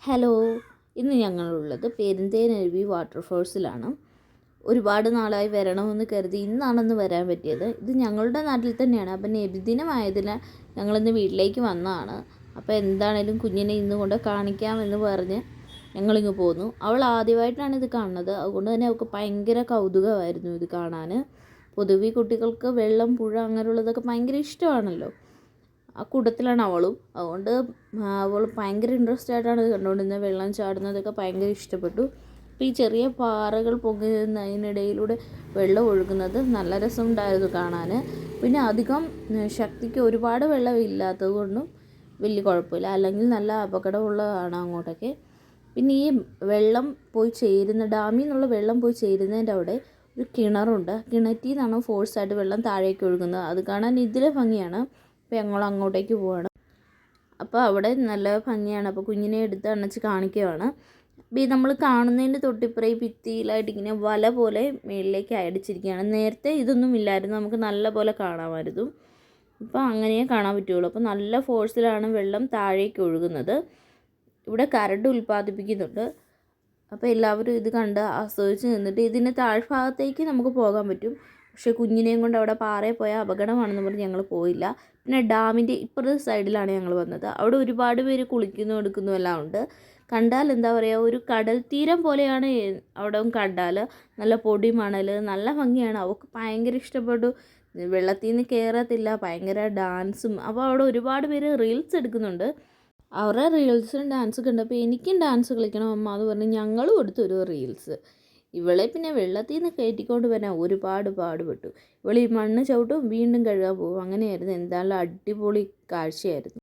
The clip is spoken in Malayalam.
ഹലോ, ഇന്ന് ഞങ്ങളുള്ളത് പെരുന്തേനരുവി വാട്ടർഫോൾസിലാണ്. ഒരുപാട് നാളായി വരണമെന്ന് കരുതി ഇന്നാണെന്ന് വരാൻ പറ്റിയത്. ഇത് ഞങ്ങളുടെ നാട്ടിൽ തന്നെയാണ്. അപ്പം നബിദിനമായതിനാൽ ഞങ്ങളിന്ന് വീട്ടിലേക്ക് വന്നതാണ്. അപ്പോൾ എന്താണേലും കുഞ്ഞിനെ ഇന്ന് കൊണ്ട് കാണിക്കാമെന്ന് പറഞ്ഞ് ഞങ്ങളിങ്ങ് പോന്നു. അവൾ ആദ്യമായിട്ടാണ് ഇത് കാണുന്നത്. അതുകൊണ്ട് തന്നെ അവൾക്ക് ഭയങ്കര കൗതുകമായിരുന്നു ഇത് കാണാൻ. പൊതുവെ കുട്ടികൾക്ക് വെള്ളം, പുഴ അങ്ങനെയുള്ളതൊക്കെ ഭയങ്കര ഇഷ്ടമാണല്ലോ. ആ കൂട്ടത്തിലാണ് അവളും. അതുകൊണ്ട് അവൾ ഭയങ്കര ഇൻട്രസ്റ്റ് ആയിട്ടാണ് ഇത് കണ്ടുകൊണ്ടിരുന്നത്. വെള്ളം ചാടുന്നതൊക്കെ ഭയങ്കര ഇഷ്ടപ്പെട്ടു. അപ്പോൾ ഈ ചെറിയ പാറകൾ പൊങ്ങുന്നതിനിടയിലൂടെ വെള്ളം ഒഴുകുന്നത് നല്ല രസമുണ്ടായിരുന്നു കാണാൻ. പിന്നെ അധികം ശക്തിക്ക് ഒരുപാട് വെള്ളം ഇല്ലാത്തത് കൊണ്ടും വലിയ കുഴപ്പമില്ല. അല്ലെങ്കിൽ നല്ല അപകടമുള്ളതാണ് അങ്ങോട്ടൊക്കെ. പിന്നെ ഈ വെള്ളം പോയി ചേരുന്ന ഡാമിൽ നിന്നുള്ള വെള്ളം പോയി ചേരുന്നതിൻ്റെ അവിടെ ഒരു കിണറുണ്ട്. കിണറ്റിൽ നിന്നാണ് ഫോഴ്സായിട്ട് വെള്ളം താഴേക്ക് ഒഴുകുന്നത്. അത് കാണാൻ ഇതിലെ ഭംഗിയാണ്. അപ്പോൾ ഞങ്ങൾ അങ്ങോട്ടേക്ക് പോവാണ്. അപ്പോൾ അവിടെ നല്ല ഭംഗിയാണ്. അപ്പോൾ കുഞ്ഞിനെ എടുത്ത് അണച്ച് കാണിക്കുകയാണ്. അപ്പോൾ ഈ നമ്മൾ കാണുന്നതിൻ്റെ തൊട്ടിപ്പുറം ഈ ഭിത്തിയിലായിട്ട് ഇങ്ങനെ വല പോലെ മുകളിലേക്ക് അടിച്ചിരിക്കുകയാണ്. നേരത്തെ ഇതൊന്നും ഇല്ലായിരുന്നു, നമുക്ക് നല്ല പോലെ കാണാമായിരുന്നു. ഇപ്പോൾ അങ്ങനെയേ കാണാൻ പറ്റുള്ളൂ. അപ്പോൾ നല്ല ഫോഴ്സിലാണ് വെള്ളം താഴേക്ക് ഒഴുകുന്നത്. ഇവിടെ കരണ്ട് ഉൽപ്പാദിപ്പിക്കുന്നുണ്ട്. അപ്പോൾ എല്ലാവരും ഇത് കണ്ട് ആസ്വദിച്ച് നിന്നിട്ട് ഇതിൻ്റെ താഴ്ഭാഗത്തേക്ക് നമുക്ക് പോകാൻ പറ്റും. പക്ഷേ കുഞ്ഞിനെയും കൊണ്ട് അവിടെ പാറയിൽ പോയാൽ അപകടമാണെന്ന് പറഞ്ഞ് ഞങ്ങൾ പോയില്ല. പിന്നെ ഡാമിൻ്റെ ഇപ്പുറത്തെ സൈഡിലാണ് ഞങ്ങൾ വന്നത്. അവിടെ ഒരുപാട് പേര് കുളിക്കുന്നു എടുക്കുന്നു എല്ലാം ഉണ്ട്. കണ്ടാൽ എന്താ പറയുക, ഒരു കടൽ തീരം പോലെയാണ് അവിടെ കണ്ടാൽ. നല്ല പൊടി മണൽ, നല്ല ഭംഗിയാണ്. അവൾക്ക് ഭയങ്കര ഇഷ്ടപ്പെട്ടു. വെള്ളത്തിൽ നിന്ന് കയറത്തില്ല, ഭയങ്കര ഡാൻസും. അപ്പോൾ അവിടെ ഒരുപാട് പേര് റീൽസ് എടുക്കുന്നുണ്ട്. അവരുടെ റീൽസും ഡാൻസും കണ്ടപ്പോൾ എനിക്കും ഡാൻസ് കളിക്കണം അമ്മ എന്ന് പറഞ്ഞ് ഞങ്ങളും എടുത്തൊരു റീൽസ്. ഇവളെ പിന്നെ വെള്ളത്തിൽ നിന്ന് കയറ്റിക്കൊണ്ട് വരാൻ ഒരുപാട് പാടുപെട്ടു. ഇവൾ ഈ മണ്ണ് ചവിട്ടും വീണ്ടും കഴുകാൻ പോകും. അങ്ങനെയായിരുന്നു. എന്തായാലും അടിപൊളി കാഴ്ചയായിരുന്നു.